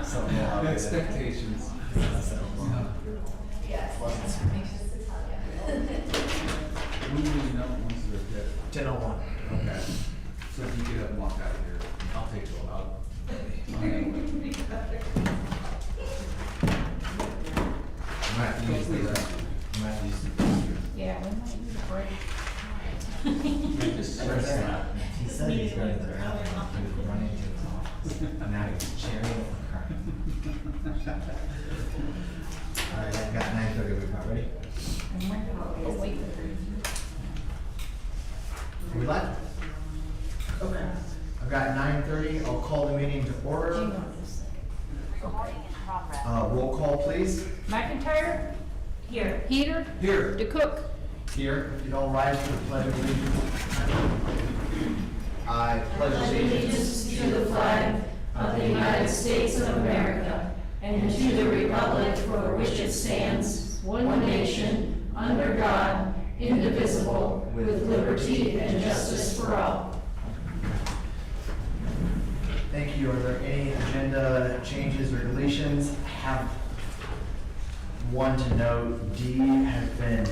Something will happen. Expectations. Yes. When do you know once they're dead? 10:01. Okay. So if you get up and walk out of here, I'll take you out. I'm gonna have to use the restroom. I'm gonna have to use the restroom. Yeah, we might need a break. He said he's going to the bathroom. He was running to his office. And now he's cheering and crying. Alright, I've got 9:30. We about ready? Oh, wait. Are we live? Okay. I've got 9:30. I'll call the meeting to order. Recording in progress. Roll call, please. McIntyre? Here. Heater? Here. DeCook? Here, if you'd all rise for the pledge of allegiance. I pledge Allegiance to the flag of the United States of America and to the republic for which it stands, one nation, under God, indivisible, with liberty and justice for all. Thank you. Are there any agenda changes or deletions? I have one to note. D has been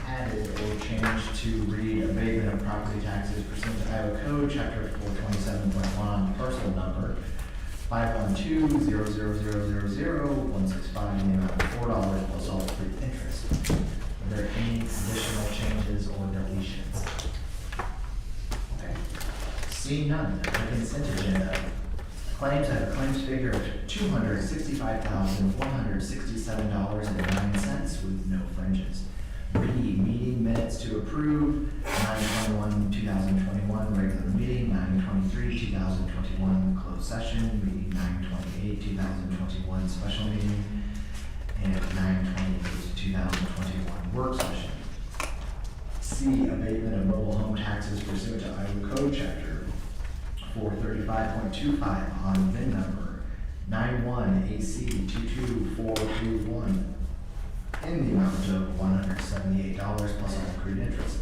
added or changed to read abatement of property taxes pursuant to Iowa Code, Chapter 427.1, parcel number 512-000000165 in the amount of $4 plus all accrued interest. Are there any additional changes or deletions? Okay. Seeing none, the consent agenda. Claims have a claims figure of $265,167.09 with no fringes. B, meeting minutes to approve, 9/21/2021 regular meeting, 9/23/2021 closed session, meeting 9/28/2021 special meeting, and 9/28/2021 work session. C, abatement of mobile home taxes pursuant to Iowa Code Chapter 435.25 on VIN number 91AC22421 in the amount of $178 plus all accrued interest.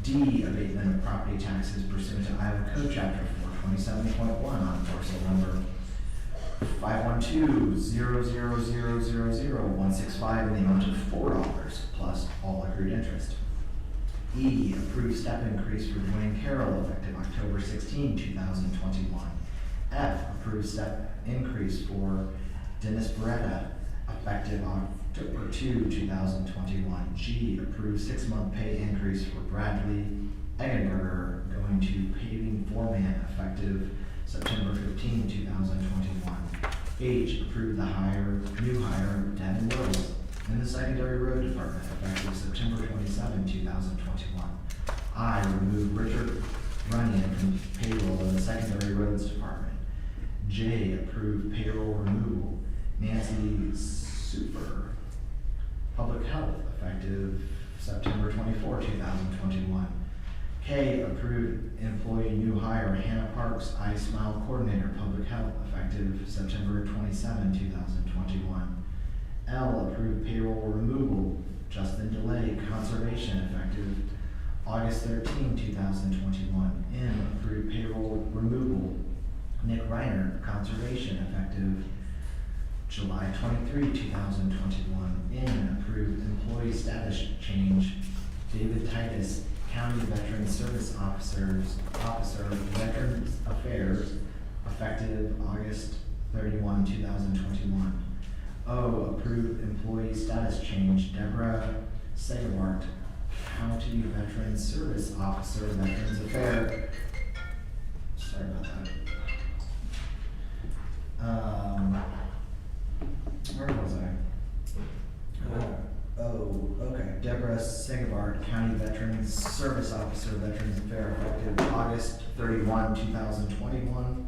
D, abatement of property taxes pursuant to Iowa Code Chapter 427.1 on parcel number 512-000000165 in the amount of $4 plus all accrued interest. E, approved step increase for Dwayne Carroll effective October 16, 2021. F, approved step increase for Dennis Beretta effective October 2, 2021. G, approved 6-month pay increase for Bradley Eggenberger going to paving foreman effective September 15, 2021. H, approved the new hire Devin Wills in the secondary road department effective September 27, 2021. I, remove Richard Runyon from payroll in the secondary roads department. J, approve payroll removal Nancy Super, public health effective September 24, 2021. K, approved employee new hire Hannah Parks, I Smile coordinator, public health effective September 27, 2021. L, approved payroll removal Justin Delay, conservation effective August 13, 2021. M, approved payroll removal Nick Reiner, conservation effective July 23, 2021. N, approved employee status change David Titus, County Veteran Service Officer, Veterans Affairs, effective August 31, 2021. O, approved employee status change Deborah Segabart, County Veteran Service Officer, Veterans Affairs. Sorry about that. Where was I? Okay. Deborah Segabart, County Veterans Service Officer, Veterans Affairs, effective August 31, 2021.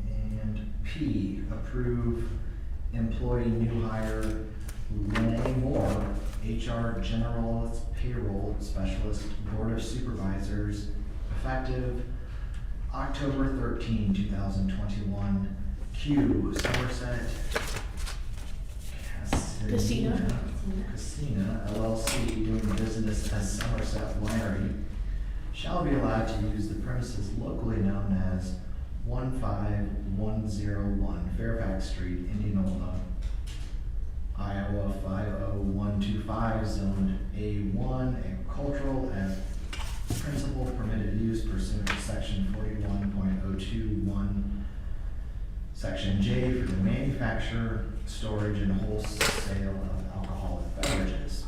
And P, approve employee new hire Renee Moore, HR Generalist Payroll Specialist, Board of Supervisors, effective October 13, 2021. Q, Somerset Casina LLC, doing business as Somerset Winery, shall be allowed to use the premises locally known as 15101 Fairfax Street, Indianola, Iowa 50125, zoned A1 agricultural as principal permitted use pursuant to section 41.021, section J for the manufacture, storage, and wholesale of alcoholic beverages.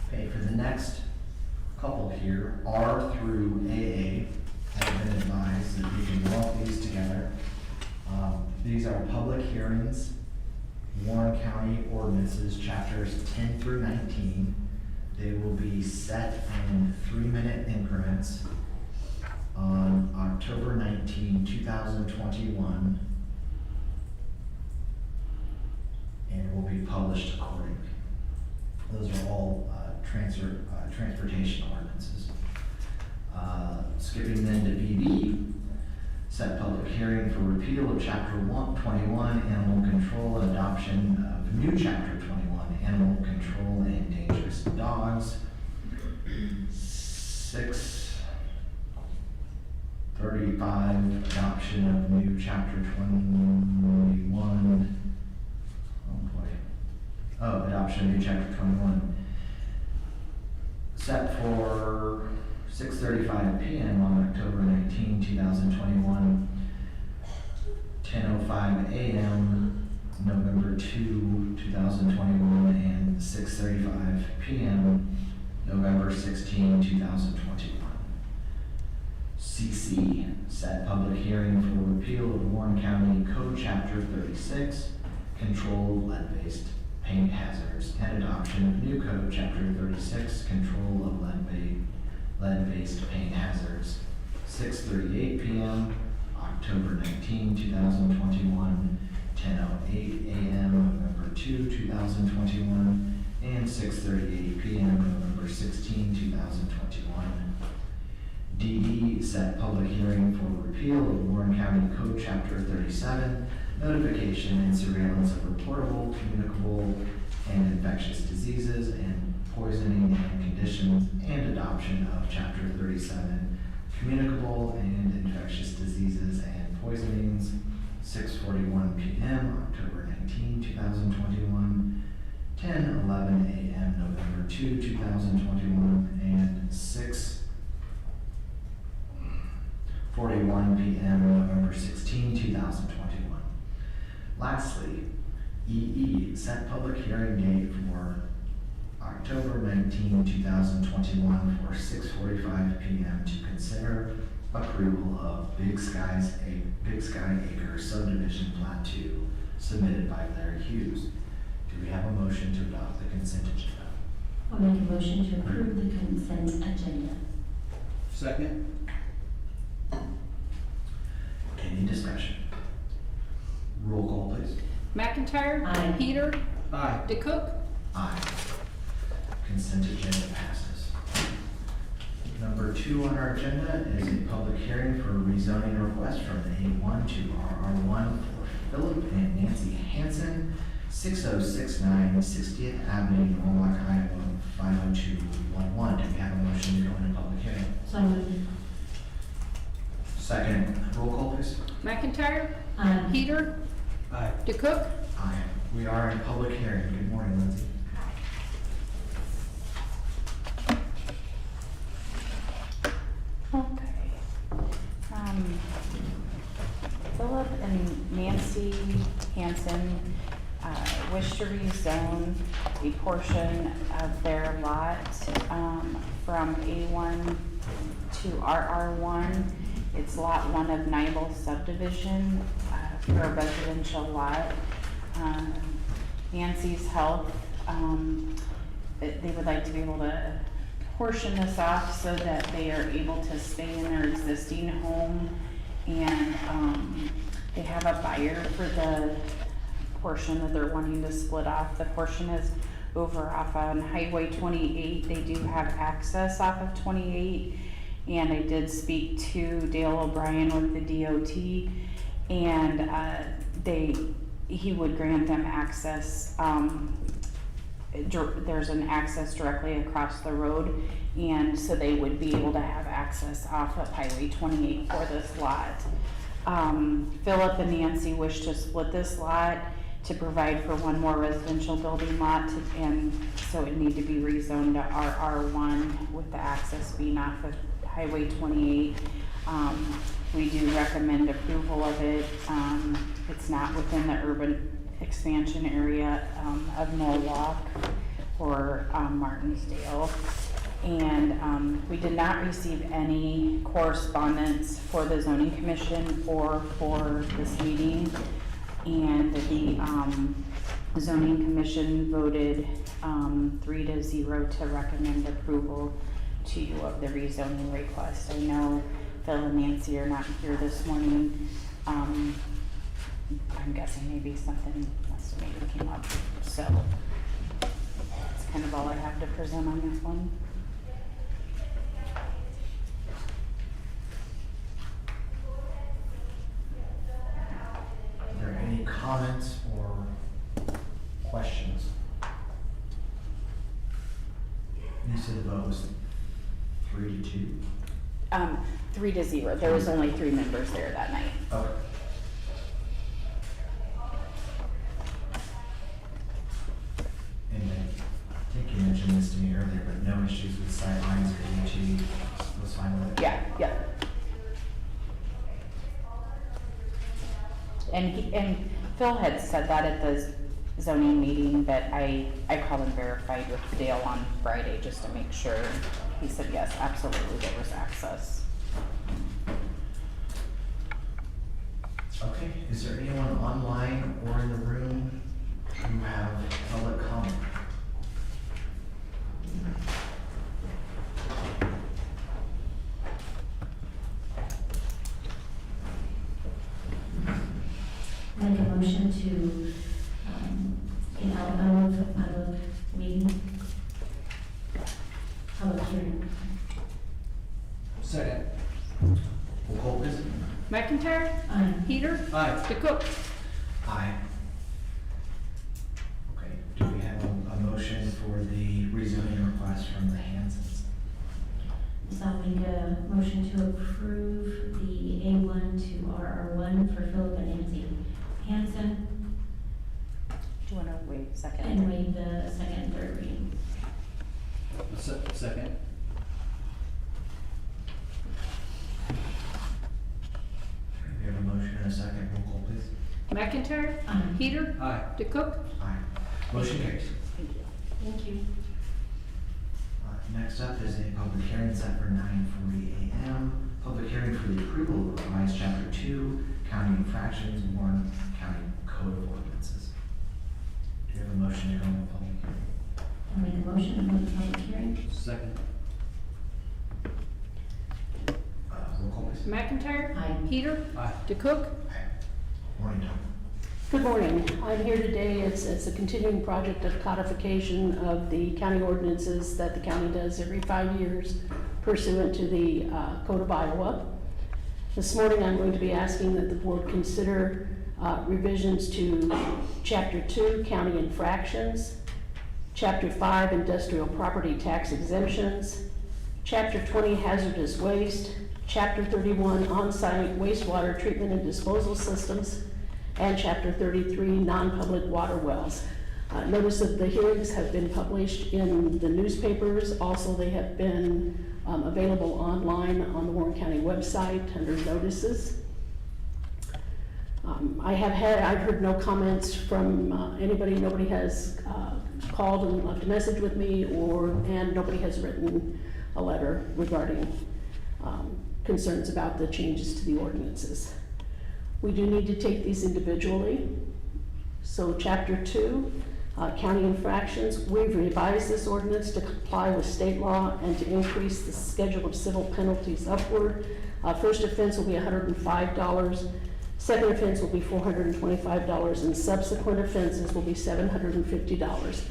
Okay, for the next couple here, R through AA, have been advised that we can lump these together. These are public hearings, Warren County Ordinances, chapters 10 through 19. They will be set in 3-minute increments on October 19, 2021, and will be published accordingly. Those are all transportation ordinances. Skipping then to BB, set public hearing for repeal of chapter 121, animal control, and adoption of new chapter 21, animal control and dangerous dogs. 6:35, adoption of new chapter 21. Adoption of new chapter 21. Set for 6:35 p.m. on October 19, 2021, 10:05 a.m. November 2, 2021, and 6:35 p.m. November 16, 2021. CC, set public hearing for repeal of Warren County Code Chapter 36, controlled lead-based paint hazards, and adoption of new code chapter 36, control of lead-based paint hazards. 6:38 p.m. October 19, 2021, 10:08 a.m. November 2, 2021, and 6:38 p.m. November 16, 2021. DD, set public hearing for repeal of Warren County Code Chapter 37, notification and surveillance of reportable, communicable, and infectious diseases and poisoning and conditions, and adoption of Chapter 37, communicable and infectious diseases and poisonings. 6:41 p.m. October 19, 2021, 10:11 a.m. November 2, 2021, and 6:41 p.m. November 16, 2021. Lastly, EE, set public hearing date for October 19, 2021 for 6:45 p.m. to consider approval of Big Sky Acre subdivision plat 2 submitted by Larry Hughes. Do we have a motion to adopt the consent agenda? I'll make a motion to approve the consent agenda. Second? Any discussion? Roll call, please. McIntyre. Aye. Peter. Aye. DeCook. Aye. Consent agenda passes. Number 2 on our agenda is a public hearing for a rezoning request from A1 to RR1 for Philip and Nancy Hansen, 6069 60th Avenue, Norwalk, Iowa, 50211. Do we have a motion to go into public hearing? So moved. Second, roll call, please. McIntyre. Aye. Peter. Aye. DeCook. Aye. We are in public hearing. Good morning, Lindsay. Okay. Philip and Nancy Hansen wish to rezone a portion of their lot from A1 to RR1. It's lot 1 of Nibel subdivision for a residential lot. Nancy's health, they would like to be able to portion this off so that they are able to stay in their existing home, and they have a buyer for the portion that they're wanting to split off. The portion is over off on Highway 28. They do have access off of 28, and I did speak to Dale O'Brien with the DOT, and he would grant them access. There's an access directly across the road, and so they would be able to have access off of Highway 28 for this lot. Philip and Nancy wish to split this lot to provide for one more residential building lot, and so it need to be rezoned to RR1 with the access being off of Highway 28. We do recommend approval of it. It's not within the urban expansion area of Norwalk or Martinsdale. And we did not receive any correspondence for the zoning commission or for this meeting. And the zoning commission voted 3-0 to recommend approval to you of the rezoning request. I know Phil and Nancy are not here this morning. I'm guessing maybe something must have maybe came up. So that's kind of all I have to present on this one. Are there any comments or questions? You said the vote was 3-2? 3-0. There was only 3 members there that night. Okay. And then, I think you mentioned this to me earlier, but no issues with sidelines or DG, was fine with it? Yeah. And Phil had said that at the zoning meeting, but I called and verified with Dale on Friday just to make sure. He said, yes, absolutely, there was access. Okay, is there anyone online or in the room who have public comment? Make a motion to, get out of public meeting. Public hearing. Second. Roll call, please. McIntyre? Aye. Peter? Aye. DeCook? Aye. Okay, do we have a motion for the rezoning request from the Hansons? So I'll make a motion to approve the A1 to RR1 for Philip and Nancy Hanson Do you want to wait a second? and waive the second and third reading. Second. We have a motion and a second, roll call, please. McIntyre? Aye. Peter? Aye. DeCook? Aye. Motion carries. Thank you. Thank you. Next up is a public hearing set for 9:40 a.m. Public hearing for the approval of revised Chapter 2, County Infractions, Warren County Code of Ordinances. Do you have a motion to go into public hearing? I'll make a motion to go to public hearing. Second. Roll call, please. McIntyre? Aye. Peter? Aye. DeCook? Aye. Morning, Tom. Good morning. I'm here today. It's a continuing project of codification of the county ordinances that the county does every 5 years pursuant to the Code of Iowa. This morning, I'm going to be asking that the board consider revisions to Chapter 2, County Infractions, Chapter 5, Industrial Property Tax Exemptions, Chapter 20, Hazardous Waste, Chapter 31, On-Site Wastewater Treatment and Disposal Systems, and Chapter 33, non-public water wells. Notice of the hearings have been published in the newspapers. Also, they have been available online on the Warren County website under notices. I've heard no comments from anybody. Nobody has called and left a message with me, and nobody has written a letter regarding concerns about the changes to the ordinances. We do need to take these individually. So Chapter 2, County Infractions, we've revised this ordinance to comply with state law and to increase the schedule of civil penalties upward. First offense will be $105, second offense will be $425, and subsequent offenses will be $750.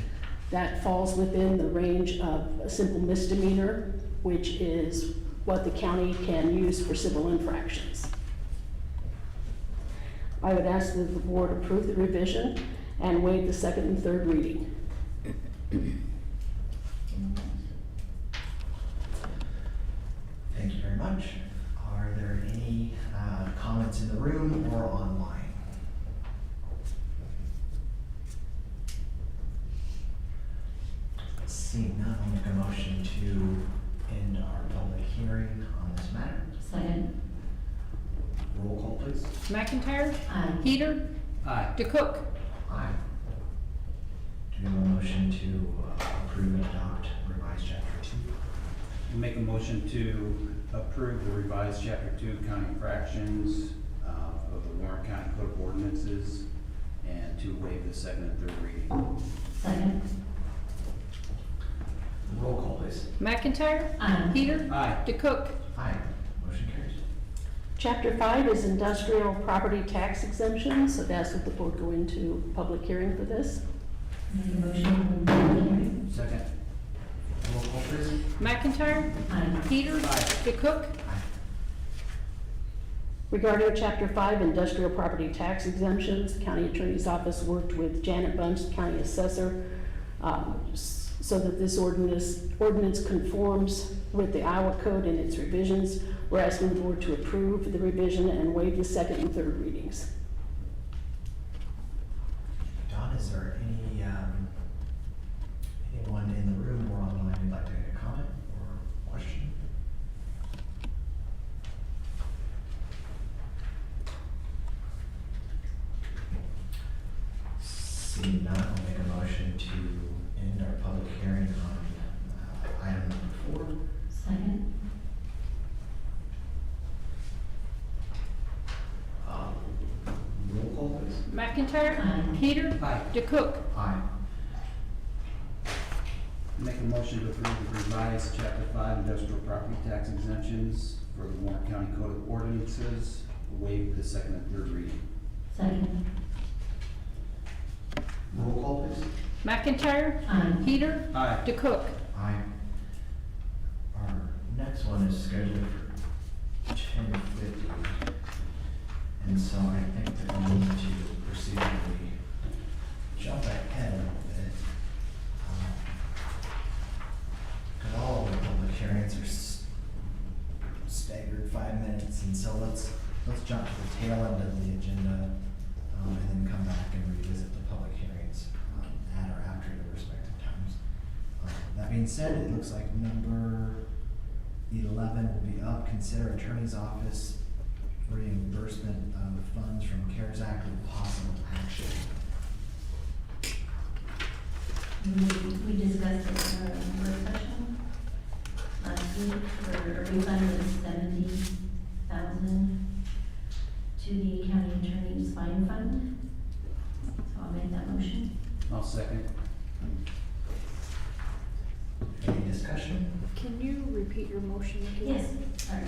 That falls within the range of a simple misdemeanor, which is what the county can use for civil infractions. I would ask that the board approve the revision and waive the second and third reading. Thank you very much. Are there any comments comments in the room or online? Seeing none, I'll make a motion to end our public hearing on this matter. Second. Roll call, please. McIntyre. Aye. Peter. Aye. DeCook. Aye. Do we have a motion to approve and adopt revised chapter 2? We'll make a motion to approve the revised chapter 2 county infractions of the Warren County Code of Ordinances and to waive the second and third reading. Second. Roll call, please. McIntyre. Aye. Peter. Aye. DeCook. Aye. Motion carries. Chapter 5 is industrial property tax exemptions. I'd ask that the board go into public hearing for this. Make a motion to open the hearing. Second. Roll call, please. McIntyre. Aye. Peter. Aye. DeCook. Aye. Regarding Chapter 5 industrial property tax exemptions, the county attorney's office worked with Janet Bunch, the county assessor, so that this ordinance conforms with the Iowa code and its revisions. We're asking the board to approve the revision and waive the second and third readings. Don, is there anyone in the room or online who'd like to make a comment or question? Seeing none, I'll make a motion to end our public hearing on item number 4. Second. Roll call, please. McIntyre. Aye. Peter. Aye. DeCook. Aye. Make a motion to approve the revised chapter 5 industrial property tax exemptions for the Warren County Code of Ordinances, waive the second and third reading. Second. Roll call, please. McIntyre. Aye. Peter. Aye. DeCook. Aye. Our next one is scheduled for 10:50. And so I think that we need to procedurally jump ahead a little bit. Because all of the public hearings are staggered 5 minutes, and so let's jump to the tail end of the agenda, and then come back and revisit the public hearings at or after the respective times. That being said, it looks like number 11 will be up. Consider attorney's office reimbursement of funds from CARES Act with possible action. We discussed it in our work session last week for a refund of $70,000 to the county attorney's fine fund. So I'll make that motion. I'll second. Any discussion? Can you repeat your motion again? Yes, sorry.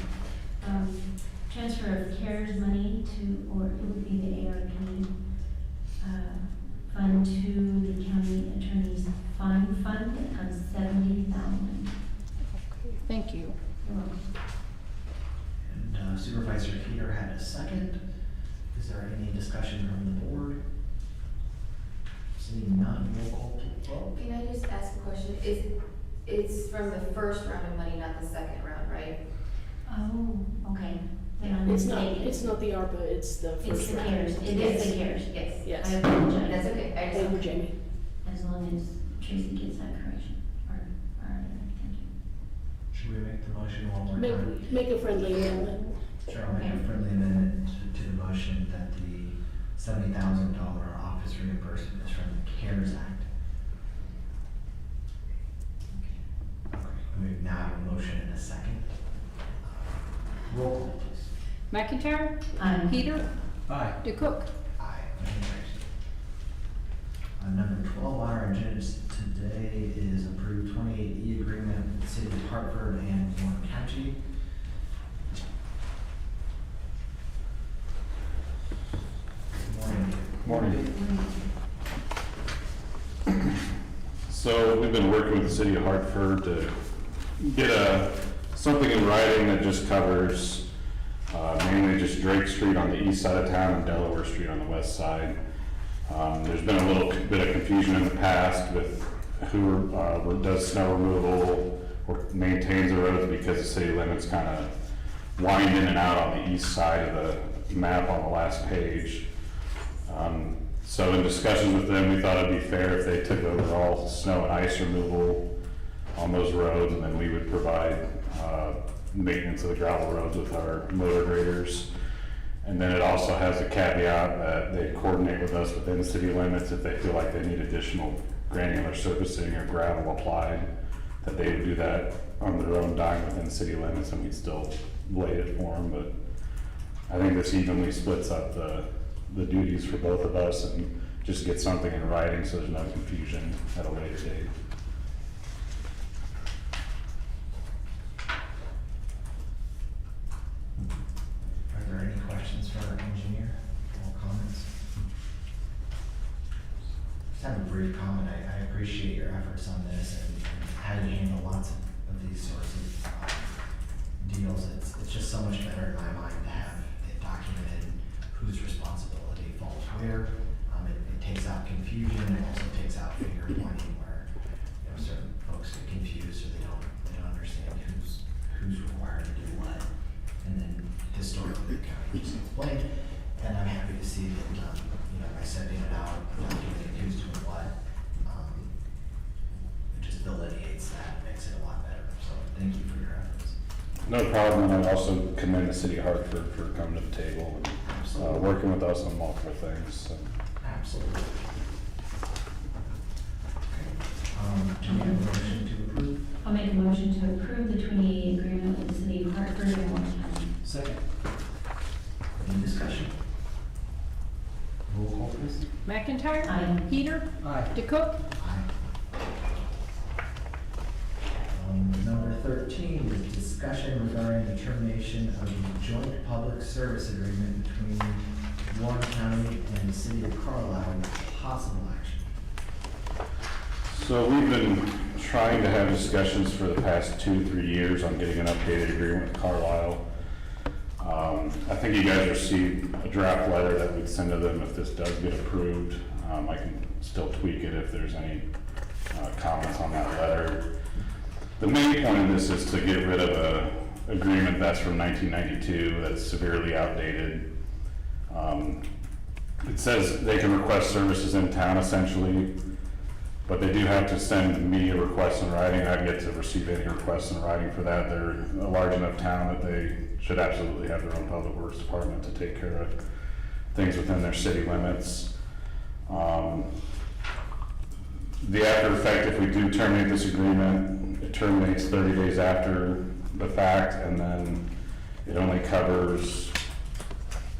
Transfer of CARES money to, or it would be the ARP, fund to the county attorney's fine fund of $70,000. Okay, thank you. You're welcome. And Supervisor Peter had a second. Is there any discussion from the board? Seeing none, roll call to vote. Can I just ask a question? It's from the first round of money, not the second round, right? Oh, okay. Then I'm It's not, mistaken. it's not the ARPA, it's the It's first the round. CARES, it is the CARES. Yes. Yes. I apologize. That's okay, I Thank you, just, Jamie. As long as Tracy gets that correction, or, thank you. Should we make the motion one more time? Make a friendly amendment. Sure, I'll make a friendly amendment to the motion that the $70,000 office reimbursement is from the CARES Act. Okay, we now have a motion and a second. Roll call, please. McIntyre. Aye. Peter. Aye. DeCook. Aye, motion carries. Number 12 on our agenda today is approved 28E agreement with the City of Hartford and Warren County. Good morning. Morning. So we've been working with the city of Hartford to get something in writing that just covers mainly just Drake Street on the east side of town and Delaware Street on the west side. There's been a little bit of confusion in the past with who does snow removal or maintains the roads because the city limits kind of wind in and out on the east side of the map on the last page. So in discussions with them, we thought it'd be fair if they took over all snow and ice removal on those roads, and then we would provide maintenance of the gravel roads with our motor graders. And then it also has a caveat that they coordinate with us within city limits if they feel like they need additional granular surfacing or gravel applied, that they would do that on their own dime within city limits, and we'd still blade it for them. But I think this evenly splits up the duties for both of us and just get something in writing so there's no confusion at a later date. Are there any questions for our engineer or comments? Just have a brief comment. I appreciate your efforts on this and how you handle lots of these sorts of deals. It's just so much better in my mind to have it documented whose responsibility falls where. It takes out confusion, and also takes out finger pointing where, you know, certain folks get confused or they don't understand who's required to do what. And then historically, the county just explained, and I'm happy to see that, you know, by sending it out, documenting who's doing what, it just delineates that, and makes it a lot better. So thank you for your efforts. No problem, and I also commend the city of Hartford for coming to the table and working with us on multiple things. So. Absolutely. Do we have a motion to approve? I'll make a motion to approve the 20 agreement with the city of Hartford and Warren County. Second. Any discussion? Roll call, please. McIntyre? Aye. Peter? Aye. DeCook? Aye. Number 13 is discussion regarding the termination of the joint public service agreement between Warren County and the city of Carlisle with possible action. So we've been trying to have discussions for the past 2-3 years on getting an updated agreement with Carlisle. I think you guys received a draft letter that we'd send to them if this does get approved. I can still tweak it if there's any comments on that letter. The main point of this is to get rid of a agreement that's from 1992 that's severely outdated. It says they can request services in town essentially, but they do have to send me a request in writing. I get to receive any requests in writing for that. They're a large enough town that they should absolutely have their own public works department to take care of things within their city limits. The after effect, if we do terminate this agreement, it terminates 30 days after the fact, and then it only covers,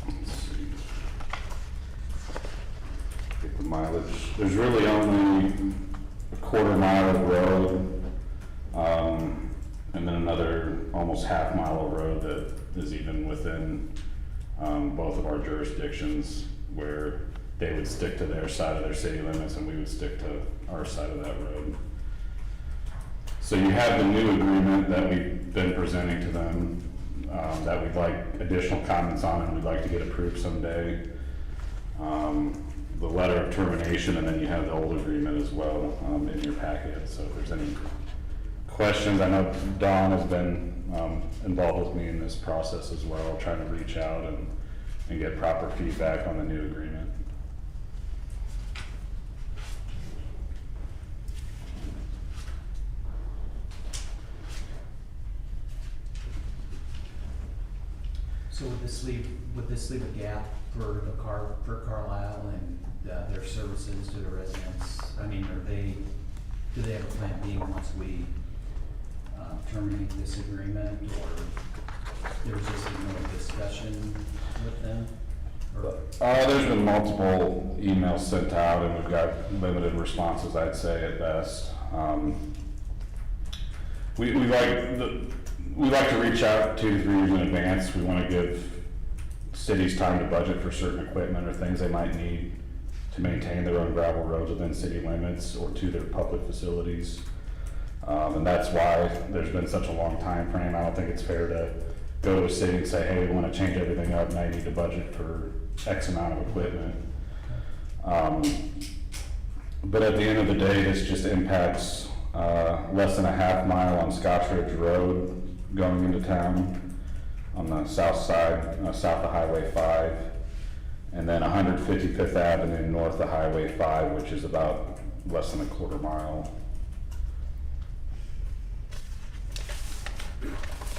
let's see, get the mileage. There's really only a quarter mile of road, and then another almost half mile of road that is even within both of our jurisdictions, where they would stick to their side of their city limits and we would stick to our side of that road. So you have the new agreement that we've been presenting to them, that we'd like additional comments on and we'd like to get approved someday. The letter of termination, and then you have the old agreement as well in your packet. So if there's any questions, I know Dawn has been involved with me in this process as well, trying to reach out and get proper feedback on the new agreement. So would this leave a gap for Carlisle and their services to the residents? I mean, do they have a plan B once we terminate this agreement, or there's just no discussion with them? Or? There's been multiple emails sent out and we've got limited responses, I'd say at best. We like to reach out 2 to 3 years in advance. We want to give cities time to budget for certain equipment or things they might need to maintain their own gravel roads within city limits or to their public facilities. And that's why there's been such a long time frame. I don't think it's fair to go to a city and say, hey, we want to change everything up, now you need to budget for X amount of equipment. But at the end of the day, this just impacts less than a half mile on Scotch Ridge Road going into town. on the south side, south of Highway 5. And then 155th Avenue north of Highway 5, which is about less than a quarter mile.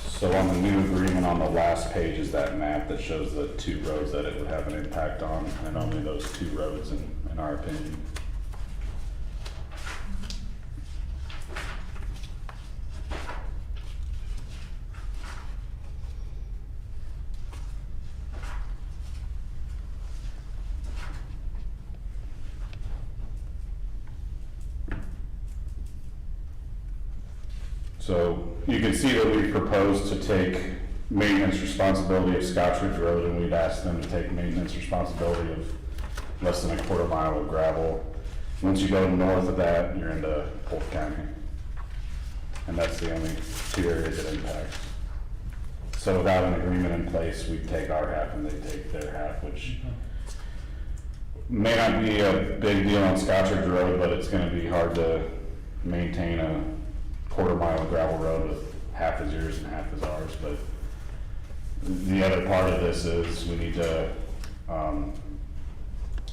So on the new agreement on the last page is that map that shows the 2 roads that it would have an impact on, and only those 2 roads in our opinion. So you can see that we proposed to take maintenance responsibility of Scotch Ridge Road, and we'd asked them to take maintenance responsibility of less than a quarter mile of gravel. Once you go north of that, you're into Polk County. And that's the only 2 areas it impacts. So without an agreement in place, we'd take our half and they take their half, which may not be a big deal on Scotch Ridge Road, but it's gonna be hard to maintain a quarter mile of gravel road with half is yours and half is ours. But the other part of this is we need to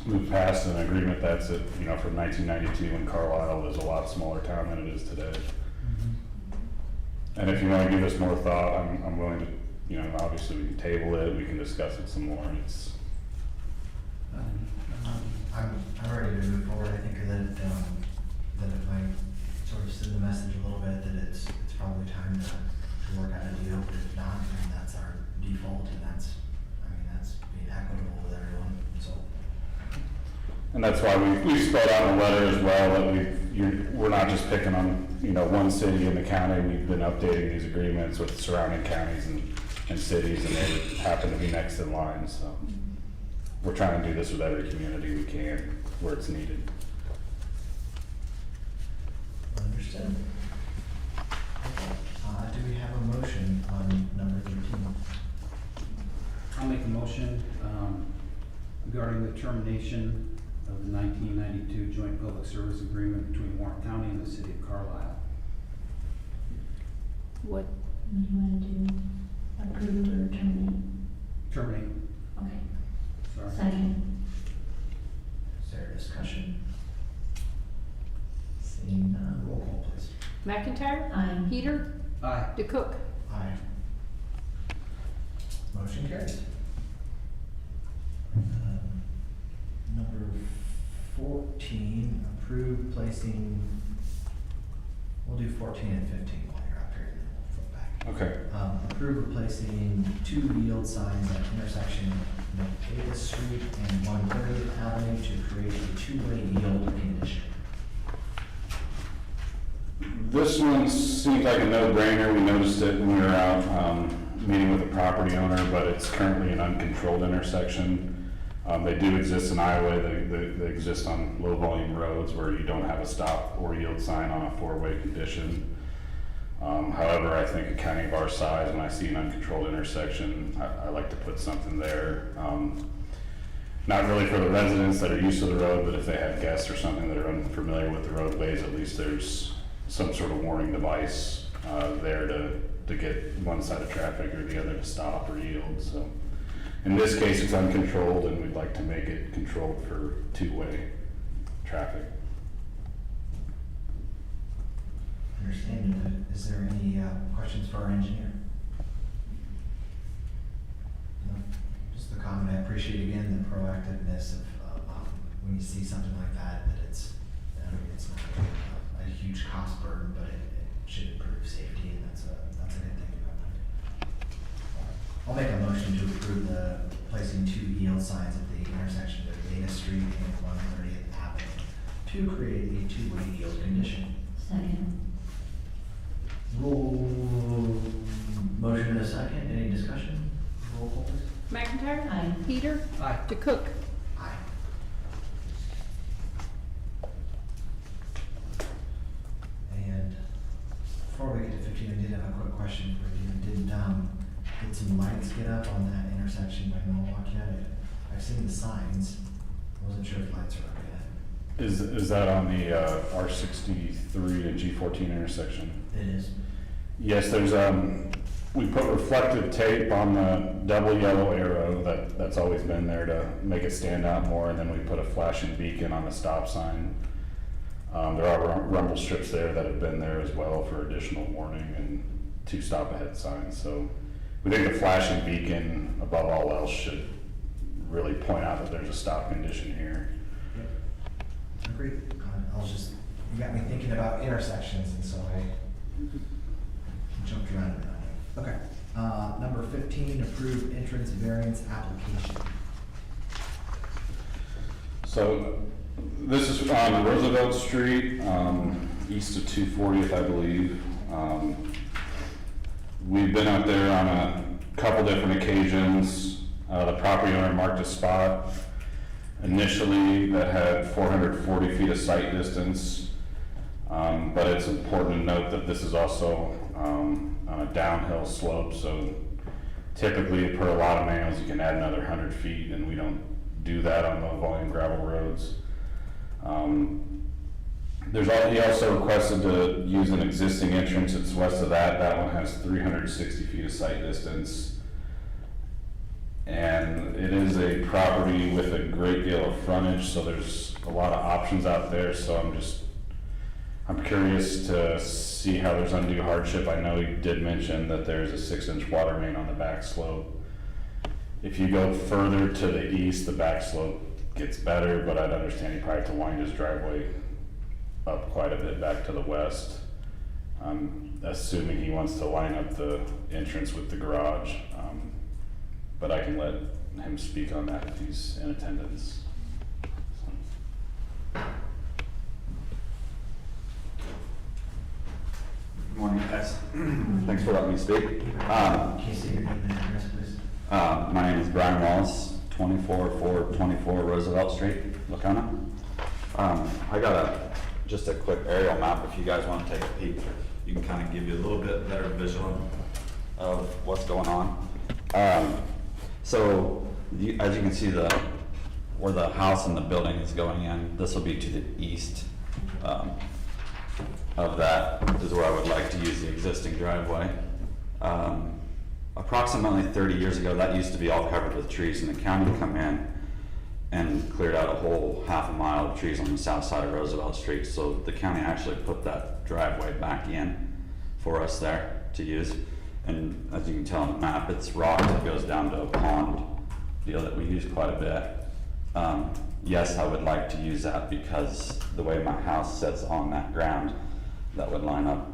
move past an agreement that's from 1992 when Carlisle was a lot smaller town than it is today. And if you want to give us more thought, I'm willing to, obviously we can table it, we can discuss it some more. I'm ready to move forward. I think that it might sort of send the message a little bit that it's probably time to work out a deal. But if not, then that's our default, and that's being equitable with everyone, so. And that's why we spelled out in the letter as well that we're not just picking on, one city in the county. We've been updating these agreements with surrounding counties and cities, and they happen to be next in line, so. We're trying to do this with every community we can, where it's needed. Understood. Do we have a motion on number 13? I'll make a motion regarding the termination of the 1992 Joint Public Service Agreement between Warren County and the City of Carlisle. What, You want to do approve or terminate? Terminate, Okay. sorry. Second. Is there a discussion? Seeing none, roll call please. McIntyre? Aye. Peter? Aye. DeCook? Aye. Motion carries. Number 14, approve placing, we'll do 14 and 15 while you're up here, and then we'll flip back. Okay. Approve replacing 2 yield signs at intersection of Davis Street and 130th Avenue to create a 2-way yield condition. This one seems like a no-brainer. We noticed it when we were out meeting with the property owner, but it's currently an uncontrolled intersection. They do exist in Iowa. They exist on low-volume roads where you don't have a stop or yield sign on a 4-way condition. However, I think a county of our size, when I see an uncontrolled intersection, I like to put something there. Not really for the residents that are used to the road, but if they have guests or something that are unfamiliar with the roadways, at least there's some sort of warning device there to get one side of traffic or the other to stop or yield. So in this case, it's uncontrolled, and we'd like to make it controlled for 2-way traffic. Understand. Is there any questions for our engineer? No. Just the comment. I appreciate again the proactiveness of when you see something like that it's not a huge cost burden, but it should improve safety, and that's a good thing to have. I'll make a motion to approve the placing 2 yield signs at the intersection of Davis Street and 130th Avenue to create a 2-way yield condition. Second. Motion in a second. Any discussion? Roll call please. McIntyre? Aye. Peter? Aye. DeCook? Aye. And before we get to 15, I did have a quick question for you. Did some lights get up on that intersection by Norwalk yet? I've seen the signs. I wasn't sure if lights are up yet. Is that on the R63 and G14 intersection? It is. Yes, there's we put reflective tape on the double yellow arrow that's always been there to make it stand out more, and then we put a flashing beacon on the stop sign. There are rumble strips there that have been there as well for additional warning and 2 stop ahead signs. So we think the flashing beacon above all else should really point out that there's a stop condition here. Yep. Agreed. You got me thinking about intersections, and so I jumped around a bit on it. Okay. Number 15, approve entrance variance application. So this is on Roosevelt Street, east of 240th, I believe. We've been out there on a couple different occasions. The property owner marked a spot initially that had 440 feet of sight distance, but it's important to note that this is also on a downhill slope, so typically per a lot of manuals you can add another 100 feet, and we don't do that on low volume gravel roads. He also requested to use an existing entrance. It's west of that. That one has 360 feet of sight distance. And it is a property with a great deal of frontage, so there's a lot of options out there. So I'm curious to see how there's undue hardship. I know he did mention that there's a 6-inch water main on the back slope. If you go further to the east, the back slope gets better, but I'd understand he probably have to wind his driveway up quite a bit back to the west. I'm assuming he wants to line up the entrance with the garage, but I can let him speak on that if he's in attendance. Good morning, guys. Thanks for letting me speak. Can you say your name and address, please? My name is Brian Wallace, 24424 Roosevelt Street, Lacona. I got just a quick aerial map if you guys want to take a peek. You can kind of give you a little bit better visual of what's going on. So as you can see, where the house and the building is going in, this will be to the east of that is where I would like to use the existing driveway. Approximately 30 years ago, that used to be all covered with trees, and the county come in and cleared out a whole half a mile of trees on the south side of Roosevelt Street. So the county actually put that driveway back in for us there to use. And as you can tell on the map, it's rocked. It goes down to a pond deal that we use quite a bit. Yes, I would like to use that because the way my house sits on that ground, that would line up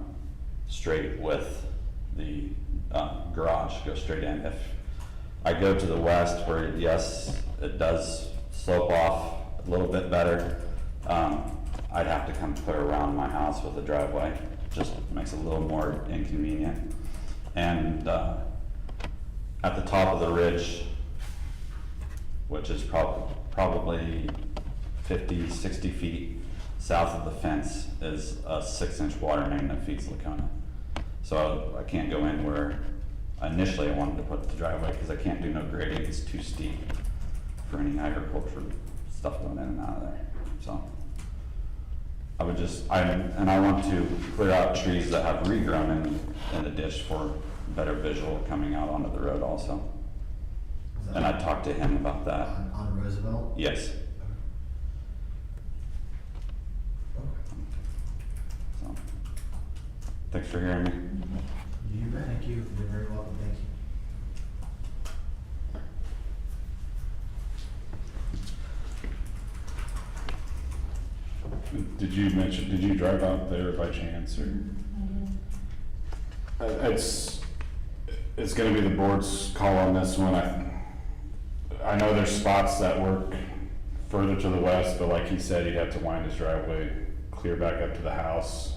straight with the garage, go straight in. If I go to the west where, yes, it does slope off a little bit better, I'd have to come clear around my house with the driveway. Just makes it a little more inconvenient. And at the top of the ridge, which is probably 50, 60 feet south of the fence, is a 6-inch water main that feeds Lacona. So I can't go in where initially I wanted to put the driveway because I can't do no grading. It's too steep for any agriculture stuff going in and out of there. So I would I want to clear out trees that have regrown in the ditch for better visual coming out onto the road also. And I talked to him about that. On Roosevelt? Yes. So, thanks for hearing me. You bet. Thank you. You're very welcome. Thank you. Did you drive out there by chance, or? It's gonna be the board's call on this one. I know there's spots that work further to the west, but like he said, he'd have to wind his driveway clear back up to the house.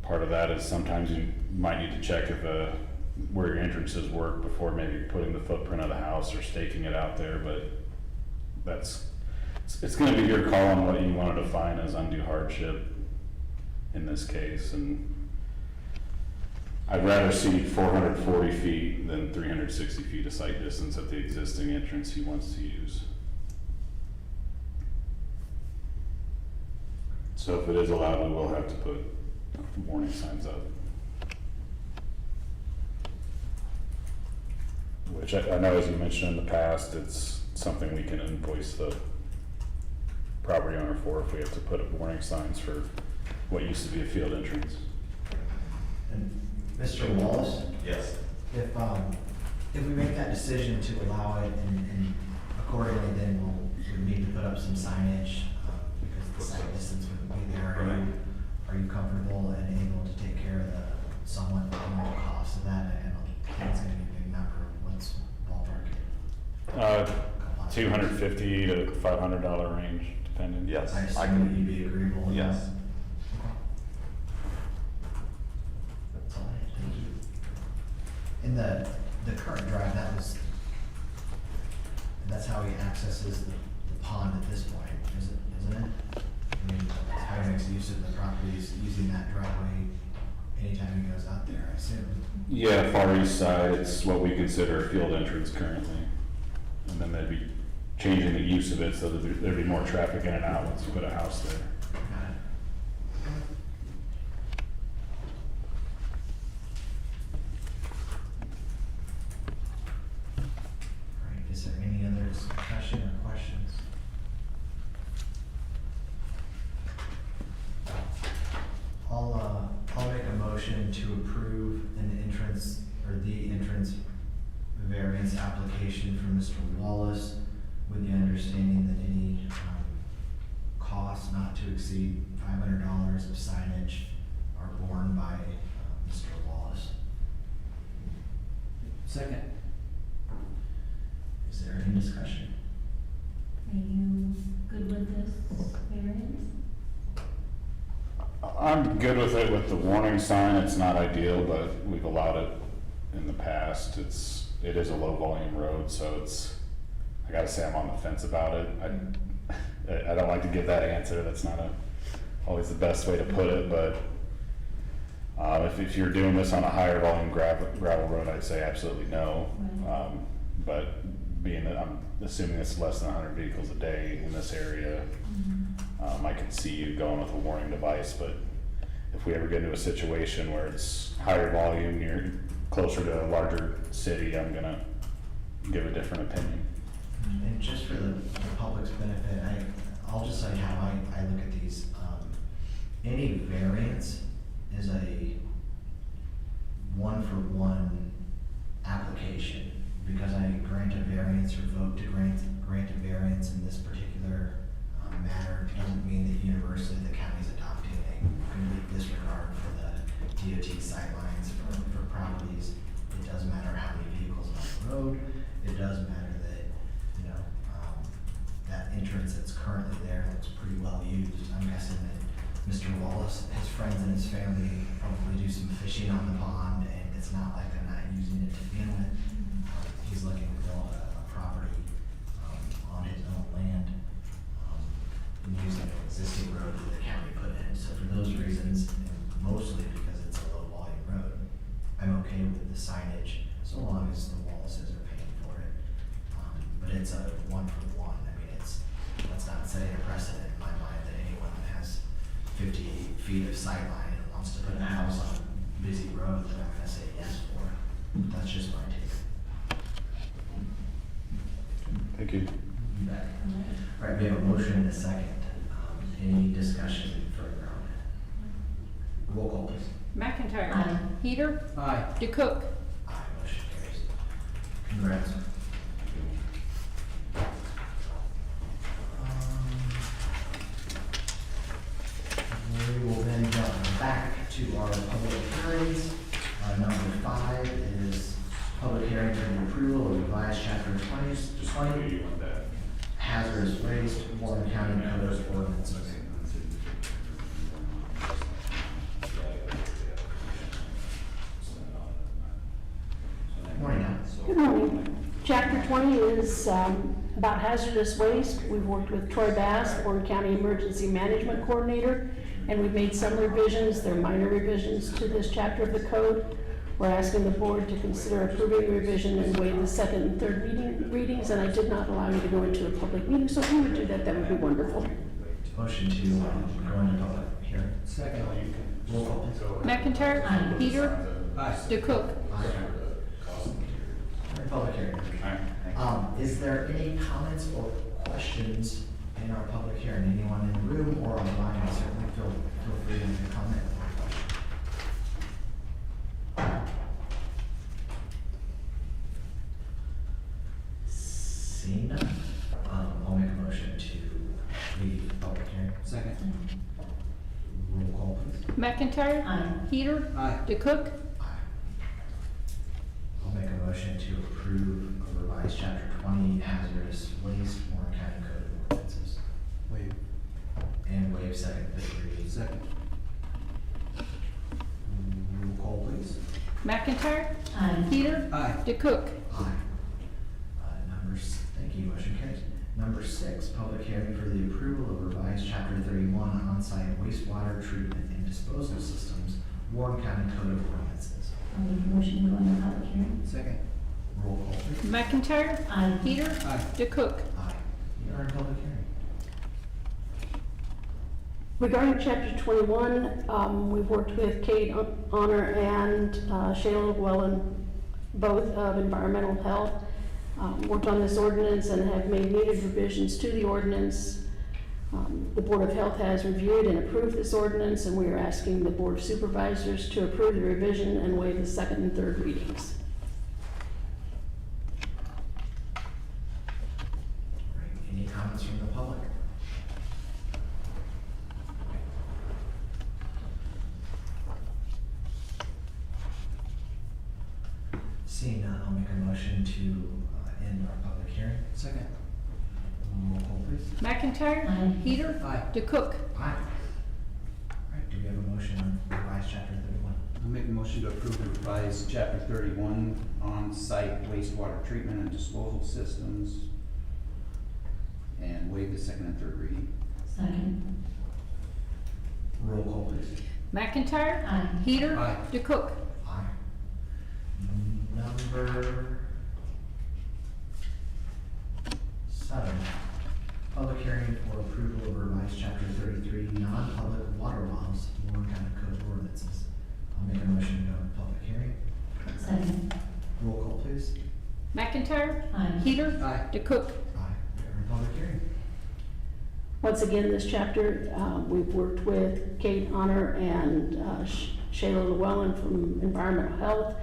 Part of that is sometimes you might need to check if where your entrances work before maybe putting the footprint of the house or staking it out there, but it's gonna be your call on what you want to define as undue hardship in this case, and I'd rather see 440 feet than 360 feet of sight distance at the existing entrance he wants to use. So if it is allowed, we will have to put warning signs up. which I know, as you mentioned in the past, it's something we can invoice the property owner for if we have to put up warning signs for what used to be a field entrance. And Mr. Wallace, Yes. if we make that decision to allow it and accordingly, then we'll need to put up some signage, because the sight distance wouldn't be there. Are you comfortable and able to take care of the somewhat minimal cost of that? I think it's gonna be a big number. What's ballpark? $250 to $500 range, depending. Yes. I I assume can- that you'd be agreeable with that? Yes. Okay. That's all I have. Thank you. In the current drive, that's how he accesses the pond at this point, isn't it? I mean, that's how he makes use of the properties, using that driveway anytime he goes out there, I assume. Yeah, far east side, it's what we consider a field entrance currently. And then they'd be changing the use of it so that there'd be more traffic in and out once you put a house there. Got it. All right, is there any other discussion or questions? I'll make a motion to approve an entrance, or the entrance variance application for Mr. Wallace, with the understanding that any, costs not to exceed $500 of signage are borne by, Mr. Wallace. Second. Is there any discussion? Are you good with this variance? I'm good with it with the warning sign. It's not ideal, but we've allowed it in the past. It is a low volume road, so I gotta say I'm on the fence about it. I don't like to give that answer. That's not always the best way to put it, but if you're doing this on a higher volume gravel road, I'd say absolutely no. Right. But being that I'm assuming it's less than 100 vehicles a day in this area, I can see you going with a warning device, but if we ever get into a situation where it's higher volume, you're closer to a larger city, I'm gonna give a different opinion. And just for the public's benefit, I'll just say how I look at these. Any variance is a one-for-one application, because I grant a variance or vote to grant a variance in this particular matter, doesn't mean that universally the county's adopting a complete disregard for the DOT sightlines for properties. It does matter how many vehicles are on the road. It does matter that, that entrance that's currently there looks pretty well used. I'm guessing that Mr. Wallace, his friends and his family probably do some fishing on the pond, and it's not like they're not using it to begin with. He's looking to build a property on his own land, and using an existing road that the county put in. So for those reasons, and mostly because it's a low volume road, I'm okay with the signage so long as the Wallaces are paying for it. But it's a one-for-one. I mean, that's not setting a precedent in my mind that anyone that has 50 feet of sightline and wants to put a house on a busy road that I'm gonna say yes for. That's just my take. Thank you. You bet. All right, we have a motion and a second. Any discussion further on it? Roll call, please. McIntyre. Aye. Heater. Aye. DeCook. Aye, motion carries. Congrats. We will then jump back to our public hearings. Number 5 is public hearing for the approval of revised chapter 20 hazardous waste, Warren County Code of Ordinances. Morning, Al. Good morning. Chapter 20 is about hazardous waste. We've worked with Troy Bass, Warren County Emergency Management Coordinator, and we've made some revisions. They're minor revisions to this chapter of the code. We're asking the board to consider approving revision and waive the second and third readings, and I did not allow you to go into a public meeting, so if you would do that, that would be wonderful. Motion to go into public hearing. Second. Roll call, please. McIntyre. Aye. Heater. Aye. DeCook. Aye. All right, public hearing. Alright, thank you. Is there any comments or questions in our public hearing? Anyone in the room or online, certainly feel free to comment or question. Seeing none, I'll make a motion to leave the public hearing. Second. Roll call, please. McIntyre? Aye. Peter? Aye. DeCook? Aye. I'll make a motion to approve a revised chapter 20 hazardous waste, Warren County Code of Ordinances, Wait, and waive second, third reading. second. Roll call, please. McIntyre? Aye. Peter? Aye. DeCook? Aye. Thank you, motion carries. Number 6, public hearing for the approval of revised chapter 31 on-site wastewater treatment and disposal systems, Warren County Code of Ordinances. I'll make a motion to go into public hearing. Second. Roll call, please. McIntyre? Aye. Peter? Aye. DeCook? Aye. We are in public hearing. Regarding chapter 21, we've worked with Kate Honor and Shayla Llewellyn, both of Environmental Health. Worked on this ordinance and have made needed revisions to the ordinance. The Board of Health has reviewed and approved this ordinance, and we are asking the Board of Supervisors to approve the revision and waive the second and third readings. All right, any comments from the public? Seeing none, I'll make a motion to end our public hearing. Second. Roll call, please. McIntyre? Aye. Peter? Aye. DeCook? Aye. All right, do we have a motion on revised chapter 31? I'll make a motion to approve the revised chapter 31 on-site wastewater treatment and disposal systems and waive the second and third reading. Second. Roll call, please. McIntyre? Aye. Peter? Aye. DeCook? Aye. Number 7, public hearing for approval of revised chapter 33, non-public water laws, Warren County Code of Ordinances. I'll make a motion to go into public hearing. Second. Roll call, please. McIntyre? Aye. Peter? Aye. DeCook? Aye. We are in public hearing. Once again, this chapter, we've worked with Kate Honor and Shayla Llewellyn from Environmental Health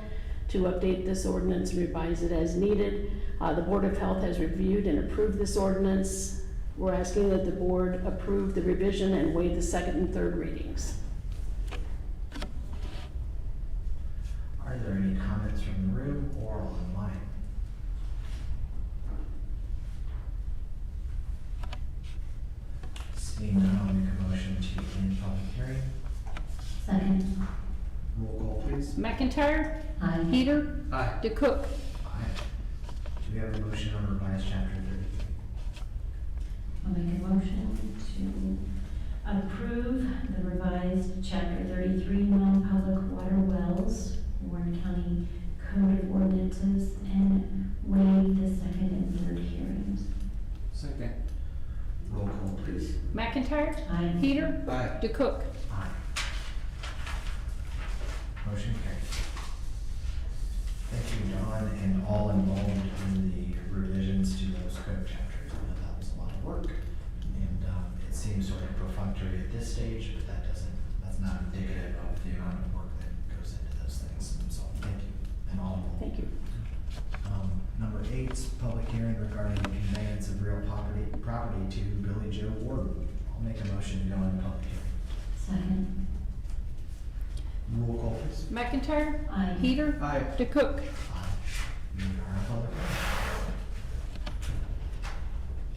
to update this ordinance, revise it as needed. The Board of Health has reviewed and approved this ordinance. We're asking that the board approve the revision and waive the second and third readings. Are there any comments from the room or online? Seeing none, I'll make a motion to end public hearing. Second. Roll call, please. McIntyre? Aye. Peter? Aye. DeCook? Aye. Do we have a motion on revised chapter 33? I'll make a motion to approve the revised chapter 33 non-public water wells, Warren County Code of Ordinances, and waive the second and third hearings. Second. Roll call, please. McIntyre? Aye. Peter? Aye. DeCook? Aye. Motion carries. Thank you, Don, and all involved in the revisions to those code chapters. I know that was a lot of work, and it seems sort of perfunctory at this stage, but that's not indicative of the amount of work that goes into those things. So thank you, and all involved. Thank you. Number 8, public hearing regarding the conveyance of real property to Billy Joe Warden. I'll make a motion to go into public hearing. Second. Roll call, please. McIntyre? Aye. Peter? Aye. DeCook? Aye. We are in public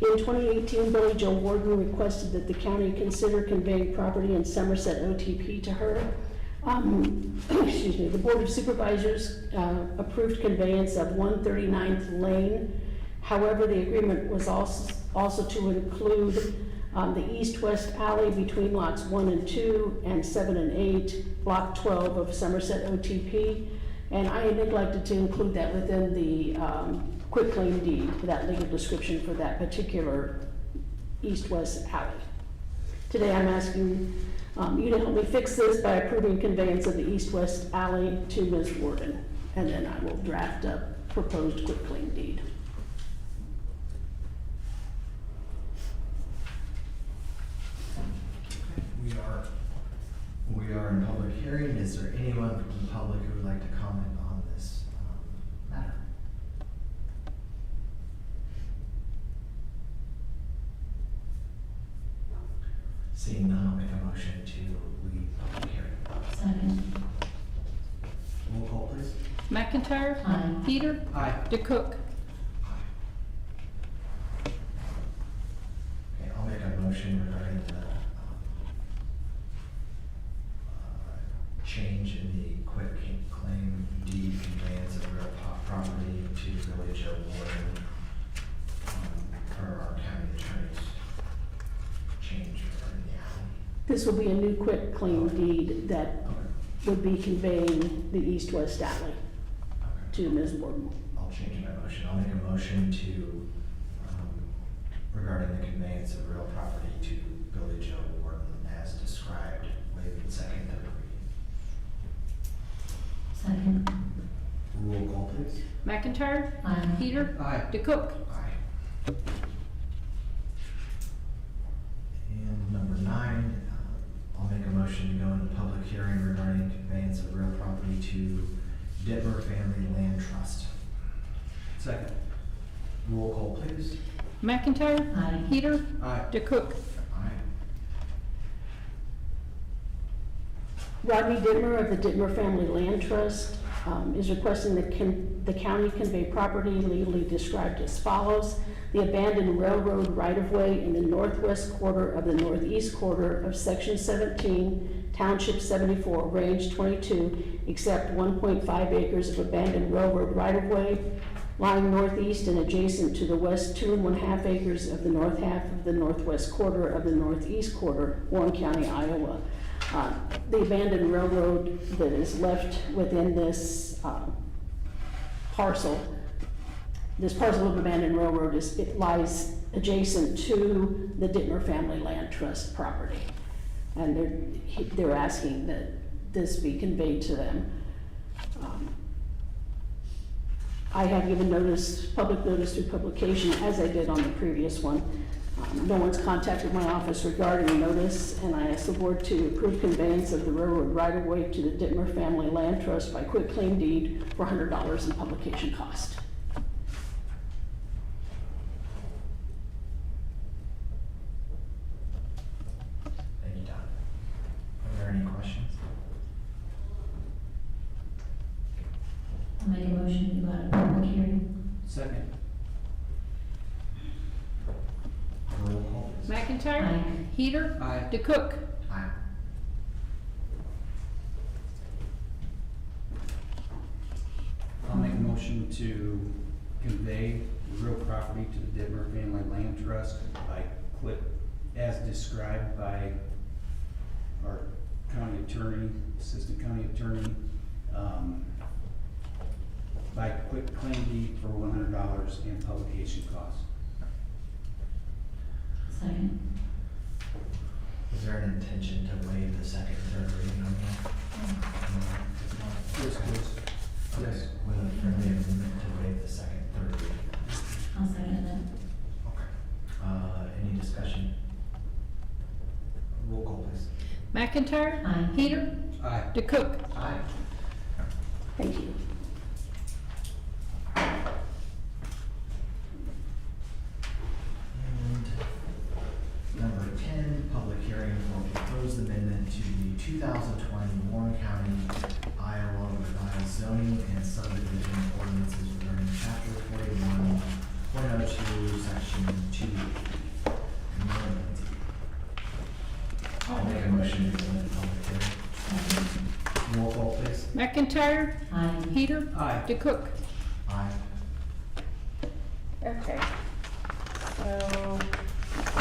In hearing. 2018, Billy Joe Warden requested that the county consider conveying property in Somerset OTP to her. Excuse me, the Board of Supervisors approved conveyance of 139th Lane. However, the agreement was also to include the east-west alley between lots 1 and 2 and 7 and 8, block 12 of Somerset OTP. And I had neglected to include that within the quitclaim deed, that legal description for that particular east-west alley. Today I'm asking you to help me fix this by approving conveyance of the east-west alley to Ms. Warden. And then I will draft up proposed quitclaim deed. We are in public hearing. Is there anyone from the public who would like to comment on this matter? Seeing none, I'll make a motion to leave public hearing. Second. Roll call, please. McIntyre. Aye. Peter. Aye. DeCook. Okay, I'll make a motion regarding the change in the quit claim deed conveyance of real property to Village of Warden per our county attorney's change regarding the alley. This will be a new quitclaim deed that Okay. would be conveying the east-west alley to Ms. Warden. I'll change my motion. I'll make a motion to, regarding the conveyance of real property to Village of Warden as described, waiving the second, third reading. Second. Roll call, please. McIntyre. Aye. Peter. Aye. DeCook. Aye. And number 9, I'll make a motion to go into public hearing regarding conveyance of real property to Dittmer Family Land Trust. Second. Roll call, please. McIntyre. Aye. Peter. Aye. DeCook. Aye. Rodney Dittmer of the Dittmer Family Land Trust is requesting that the county convey property legally described as follows: the abandoned railroad right-of-way in the northwest quarter of the northeast quarter of Section 17, Township 74, Range 22, except 1.5 acres of abandoned railroad right-of-way lying northeast and adjacent to the west 2.5 acres of the north half of the northwest quarter of the northeast quarter, Warren County, Iowa. The abandoned railroad that is left within this parcel of abandoned railroad it lies adjacent to the Dittmer Family Land Trust property. And they're asking that this be conveyed to them. I have given notice, public notice through publication, as I did on the previous one. No one's contacted my office regarding notice, and I ask the board to approve conveyance of the railroad right-of-way to the Dittmer Family Land Trust by quitclaim deed for $100 in publication cost. Thank you, Don. Are there any questions? I'll make a motion to go out of public hearing. Second. Roll call, please. McIntyre. Aye. Peter. Aye. DeCook. Aye. I'll make a motion to convey real property to the Dittmer Family Land Trust by as described by our county attorney, assistant county attorney, by quitclaim deed for $100 in publication costs. Second. Is there an intention to waive the second and third reading on that? Yes, please. Yes. With a friendly amendment to waive the second, third reading. I'll second that. Okay. Any discussion? Roll call, please. McIntyre. Aye. Peter. Aye. DeCook. Aye. Thank you. And number 10, public hearing for proposed amendment to the 2020 Warren County, Iowa revised zoning and subdivision ordinances regarding chapter 41.02, section 2. I'll make a motion to go into public hearing. Second. Roll call, please. McIntyre. Aye. Peter. Aye. DeCook. Aye. Okay, so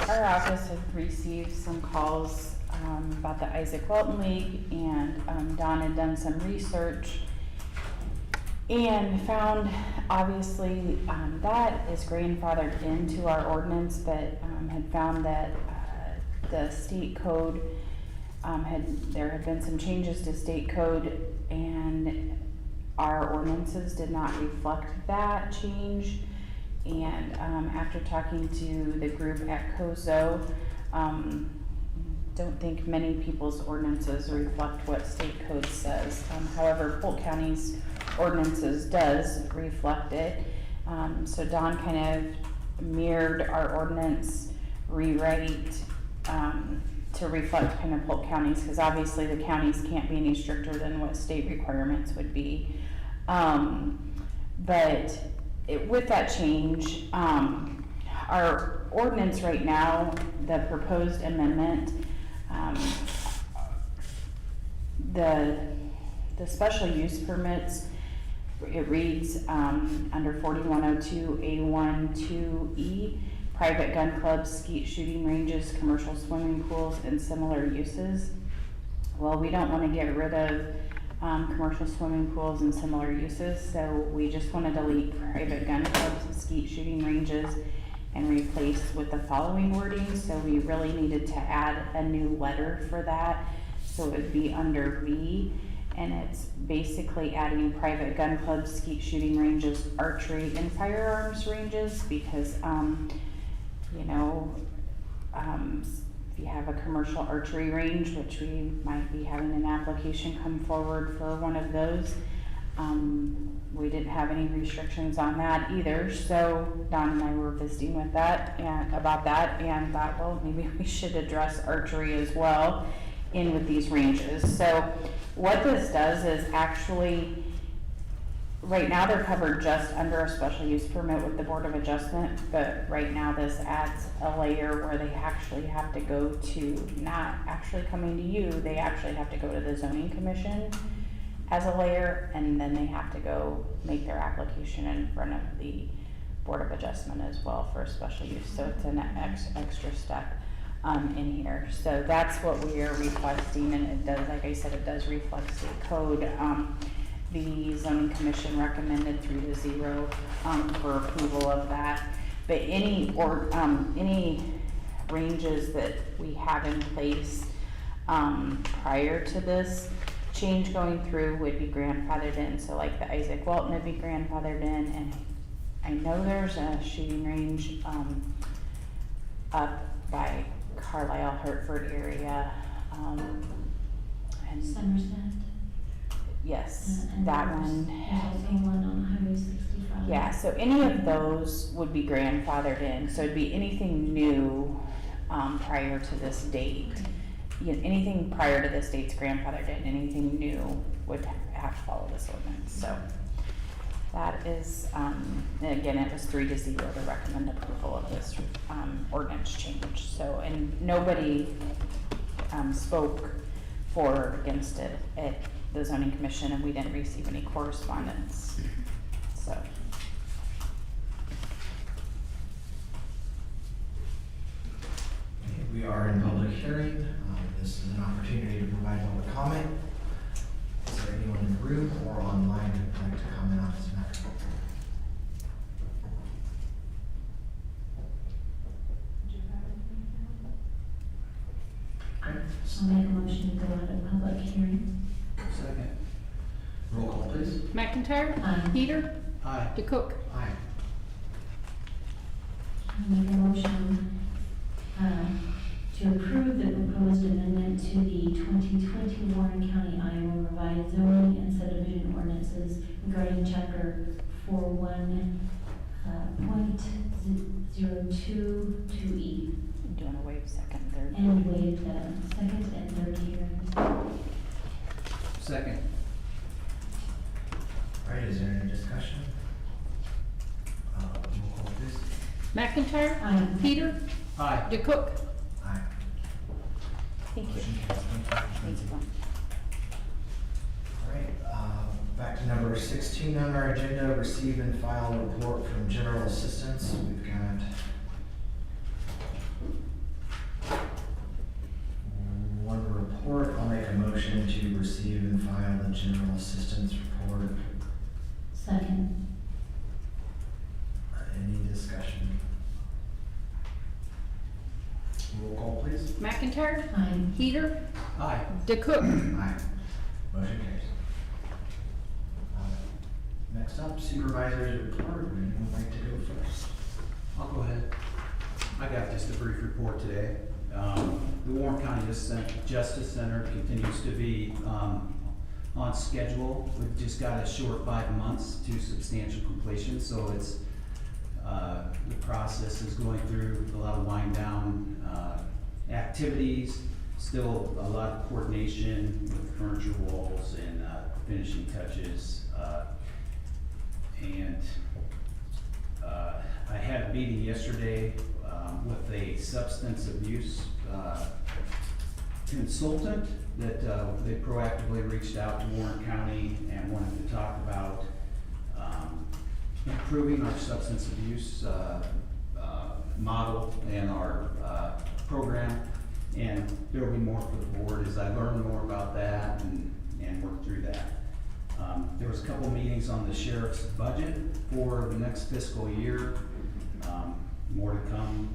our office has received some calls about the Isaac Walton League, and Don had done some research and found, obviously, that is grandfathered into our ordinance, but had found that the state code there had been some changes to state code, and our ordinances did not reflect that change. And, after talking to the group at COSO, don't think many people's ordinances reflect what state code says. However, Polk County's ordinances does reflect it. So Don kind of mirrored our ordinance rewrite, to reflect kind of Polk County's, because obviously the counties can't be any stricter than what state requirements would be. But with that change, our ordinance right now, the proposed amendment, the special use permits, it reads, under 4102A12E, private gun clubs, skeet shooting ranges, commercial swimming pools, and similar uses. Well, we don't wanna get rid of, commercial swimming pools and similar uses, so we just wanna delete private gun clubs, skeet shooting ranges, and replace with the following wording. So we really needed to add a new letter for that, so it would be under V, and it's basically adding private gun clubs, skeet shooting ranges, archery, and firearms ranges, because, you know, if you have a commercial archery range, which we might be having an application come forward for one of those, we didn't have any restrictions on that either. So Don and I were visiting with that and about that, and thought, well, maybe we should address archery as well in with these ranges. So what this does is actually, right now they're covered just under a special use permit with the Board of Adjustment, but right now this adds a layer where they actually have to go to, not actually coming to you, they actually have to go to the zoning commission as a layer, and then they have to go make their application in front of the Board of Adjustment as well for a special use. So it's an extra step in here. So that's what we are requesting, and it does, like I said, it does reflect state code. The zoning commission recommended 3-0 for approval of that. But any ranges that we have in place prior to this change going through would be grandfathered in. So like the Isaac Walton would be grandfathered in, and I know there's a shooting range up by Carlisle, Hartford area. And Somerset. yes, And that there's one. also one on Highway 65. Yeah, so any of those would be grandfathered in, so it'd be anything new, prior to this date. Anything prior to this date's grandfathered in, anything new would have to follow this ordinance, so. That is, and again, it was 3-0 to recommend approval of this, ordinance change, so, and nobody, spoke for or against it at the zoning commission, and we didn't receive any correspondence, so. We are in public hearing. This is an opportunity to provide public comment. Is there anyone in the room or online who would like to comment on this matter? Okay. I'll make a motion to go out of public hearing. Second. Roll call, please. McIntyre. Aye. Peter. Aye. DeCook. Aye. I'll make a motion to approve the proposed amendment to the 2020 Warren County, Iowa revised zoning and subdivision ordinances regarding chapter 41.022E. Do you wanna waive second, third? And waive the second and third hearing. Second. All right, is there any discussion? Roll call, please. McIntyre. Aye. Peter. Aye. DeCook. Aye. Thank you. Motion carries. Thank you. Thank you. All right, back to number 16 on our agenda, receive and file a report from general assistance. We've got one report. I'll make a motion to receive and file the general assistance report. Second. Any discussion? Roll call, please. McIntyre. Aye. Peter. Aye. DeCook. Aye. Motion carries. Next up, supervisor's report. Anyone would like to go first? I'll go ahead. I got just a brief report today. The Warren County Justice Center continues to be on schedule. We've just got a short 5 months to substantial completion, so it's, the process is going through a lot of wind down activities, still a lot of coordination with furniture walls and finishing touches. I had a meeting yesterday with a substance abuse consultant that they proactively reached out to Warren County and wanted to talk about improving our substance abuse model and our program. And there will be more for the board as I learn more about that and work through that. There was a couple meetings on the sheriff's budget for the next fiscal year, more to come.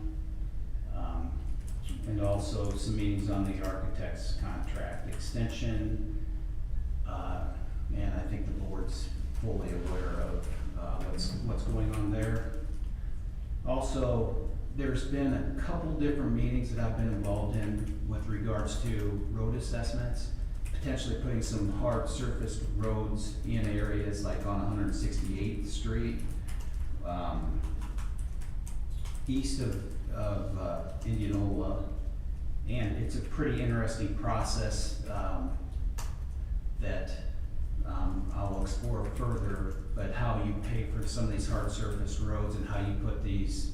And also some meetings on the architect's contract extension. And I think the board's fully aware of what's going on there. Also, there's been a couple different meetings that I've been involved in with regards to road assessments, potentially putting some hard surfaced roads in areas like on 168th Street, east of Indianola. And it's a pretty interesting process that I'll explore further, but how you pay for some of these hard surface roads and how you put these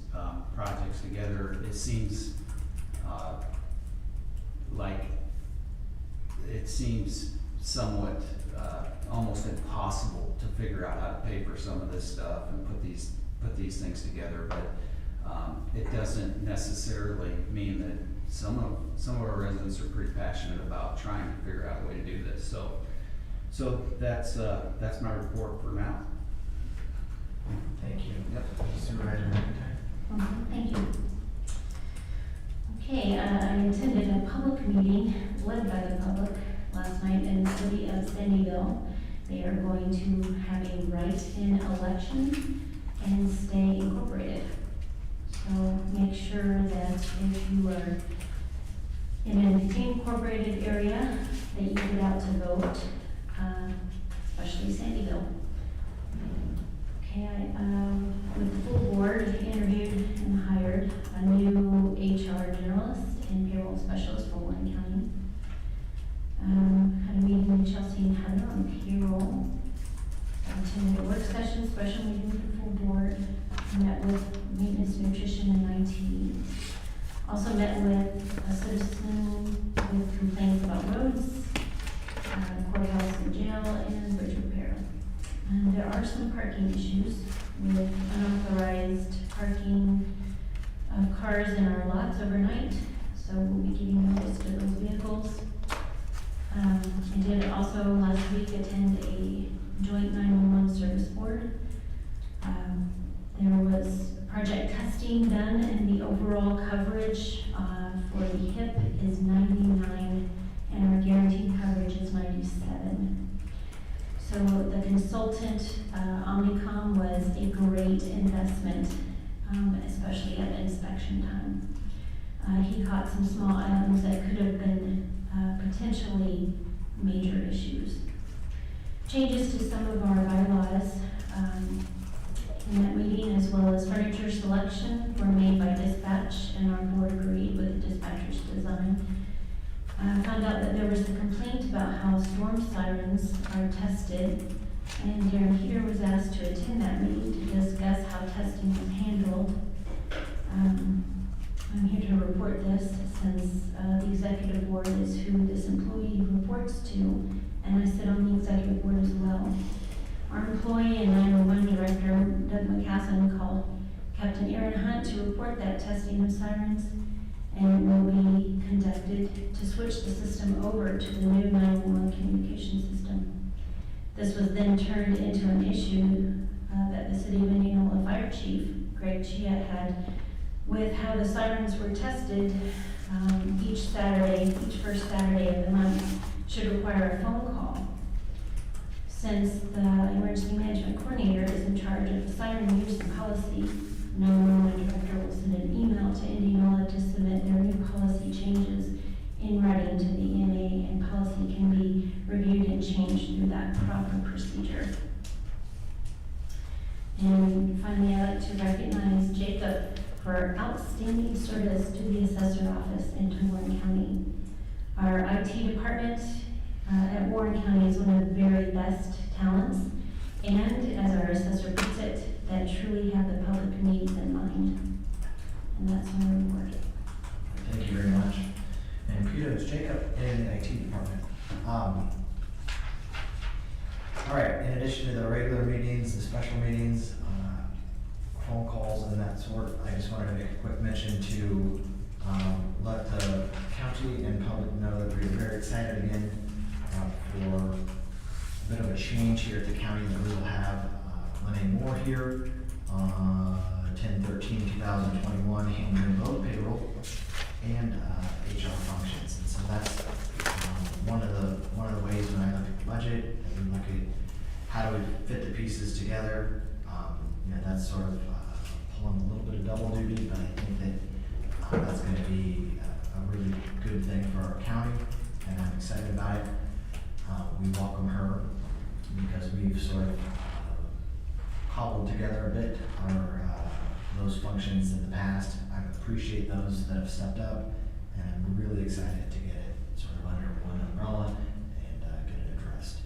projects together, it seems like it seems somewhat almost impossible to figure out how to pay for some of this stuff and put these things together. But it doesn't necessarily mean that some of our residents are pretty passionate about trying to figure out a way to do this. So that's my report for now. Thank you. Yep. Supervisor McIntyre. Thank you. Okay, I attended a public meeting led by the public last night in the city of Sandyville. They are going to have a write-in election and stay incorporated. So make sure that if you are in an incorporated area, that you get out to vote, especially Sandyville. Okay, with the full board, interviewed and hired a new HR generalist and payroll specialist for Warren County. Had a meeting with Chelsea and Heather on payroll. Attended a work session, special meeting with the full board. Met with maintenance, nutrition, and IT. Also met with a citizen with complaints about roads, courthouse and jail, and bridge repair. And there are some parking issues with unauthorized parking of cars in our lots overnight, so we'll be giving notice to those vehicles. I did also last week attend a joint 911 service board. There was project testing done, and the overall coverage for the HIP is 99, and our guaranteed coverage is 97. So the consultant, Omnicom, was a great investment, especially at inspection time. He caught some small items that could have been potentially major issues. Changes to some of our bylaws in that meeting, as well as furniture selection, were made by dispatch, and our board agreed with the dispatcher's design. Found out that there was a complaint about how storm sirens are tested, and Darren Heater was asked to attend that meeting to discuss how testing was handled. I'm here to report this since the executive board is who this employee reports to, and I sit on the executive board as well. Our employee and 911 director, Doug McCassin, called Captain Aaron Hunt to report that testing of sirens, and it will be conducted to switch the system over to the new 911 communication system. This was then turned into an issue that the City of Indianola Fire Chief, Greg Chiat, had with how the sirens were tested. Each first Saturday of the month should require a phone call. Since the emergency management coordinator is in charge of the siren use and policy, 911 director will send an email to Indianola to submit their new policy changes in writing to the EMA, and policy can be reviewed and changed through that proper procedure. And finally, I'd like to recognize Jacob for outstanding service to the assessor office in Warren County. Our IT department at Warren County is one of the very best talents, and as our assessor puts it, that truly have the public needs in mind. And that's my report. Thank you very much. And kudos, Jacob, and the IT department. All right, in addition to the regular meetings, the special meetings, phone calls and that sort, I just wanted to make a quick mention to let the county and public know that we're very excited again for a bit of a change here at the county, that we will have Lene Moore here, 10/13/2021, handling both payroll and HR functions. And so that's one of the ways when I look at the budget, and we look at how do we fit the pieces together. You know, that's sort of pulling a little bit of double duty, but I think that that's going to be a really good thing for our county, and I'm excited about it. We welcome her because we've sort of cobbled together a bit our those functions in the past. I appreciate those that have stepped up, and I'm really excited to get it sort of under one umbrella and get it addressed.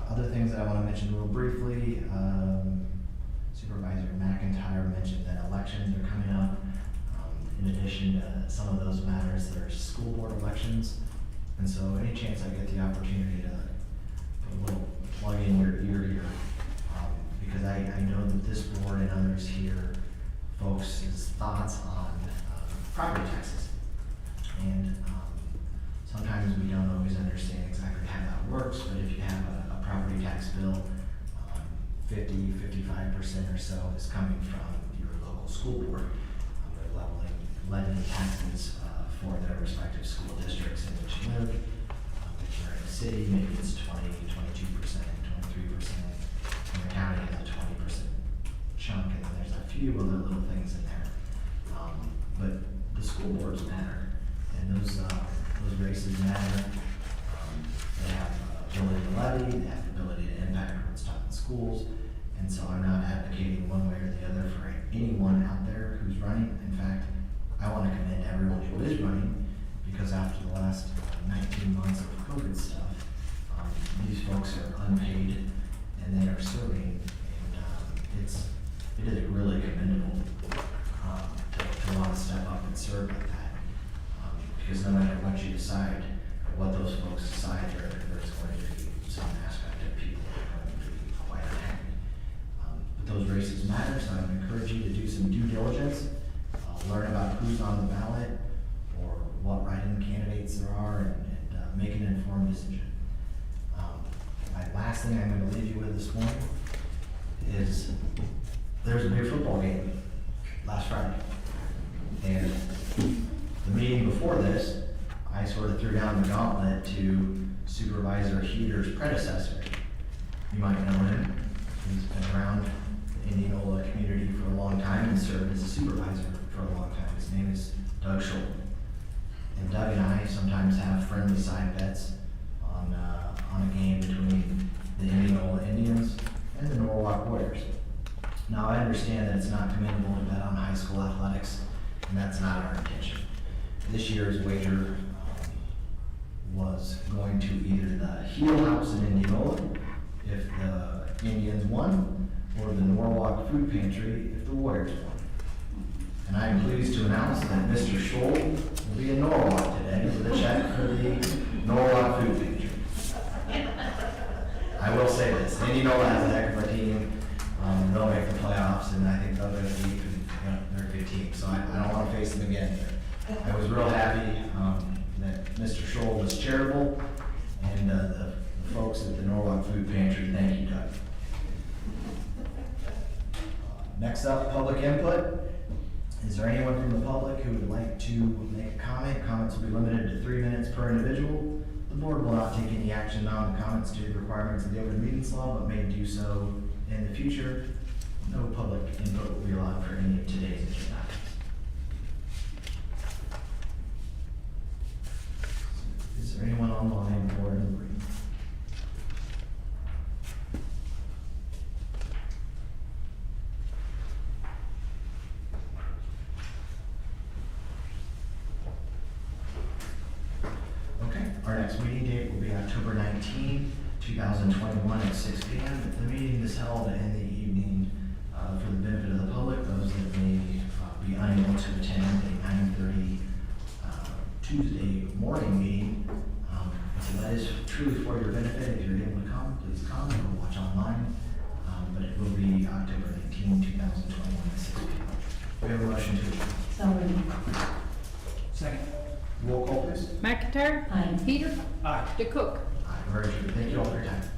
Other things that I want to mention real briefly, Supervisor McIntyre mentioned that elections are coming up. In addition to some of those matters, there's school board elections, and so any chance I get the opportunity to put a little plug in your ear here, because I know that this board and others here folks' thoughts on property taxes. And sometimes we don't always understand exactly how that works, but if you have a property tax bill, 50–55% or so is coming from your local school board. They're levying taxes for their respective school districts in which you live. If you're in a city, maybe it's 20–22%, 23%, and the county has a 20% chunk, and then there's a few other little things in there. But the school boards matter, and those races matter. They have ability to levy, they have the ability to impact what's taught in schools, and so I'm not advocating one way or the other for anyone out there who's running. In fact, I want to commend everyone who is running, because after the last 19 months of COVID stuff, these folks are unpaid and they are serving, and it is really commendable to want to step up and serve like that, because no matter what you decide or what those folks decide, there's going to be some aspect of people that are going to be quite unhappy. But those races matter, so I would encourage you to do some due diligence, learn about who's on the ballot or what write-in candidates there are, and make an informed decision. My last thing I'm going to leave you with this morning is there's a big football game last Friday. And the meeting before this, I sort of threw down the gauntlet to Supervisor Heater's predecessor. You might know him. He's been around the Indianola community for a long time and served as a supervisor for a long time. His name is Doug Scholl. And Doug and I sometimes have friendly side bets on a game between the Indianola Indians and the Norwalk Warriors. Now, I understand that it's not commendable to bet on high school athletics, and that's not our intention. This year's wager was going to either the Heel House in Indianola if the Indians won, or the Norwalk Food Pantry if the Warriors won. And I am pleased to announce that Mr. Scholl will be in Norwalk today with a check for the Norwalk Food Pantry. I will say this, Indianola has a heck of a team. They'll make the playoffs, and I think they'll go deep, and they're a good team. So I don't want to face them again. I was real happy that Mr. Scholl was charitable, and the folks at the Norwalk Food Pantry, thank you, Doug. Next up, public input. Is there anyone from the public who would like to make a comment? Comments will be limited to 3 minutes per individual. The board will not take any action on the comments due to the requirements of the open meetings law, but may do so in the future. No public input will be allowed for any of today's agenda items. Is there anyone online or in the room? Okay, our next meeting date will be October 19, 2021 at 6 p.m. The meeting is held in the evening for the benefit of the public, those that may be unable to attend a 9:30 Tuesday morning meeting. So that is truly for your benefit. If you're able to come, please come or watch online. But it will be October 19, 2021 at 6 p.m. We have a motion to adjourn. So moved. Second. Roll call, please. McIntyre. Aye. Peter. Aye. DeCook. Aye, we're adjourned. Thank you all for your time.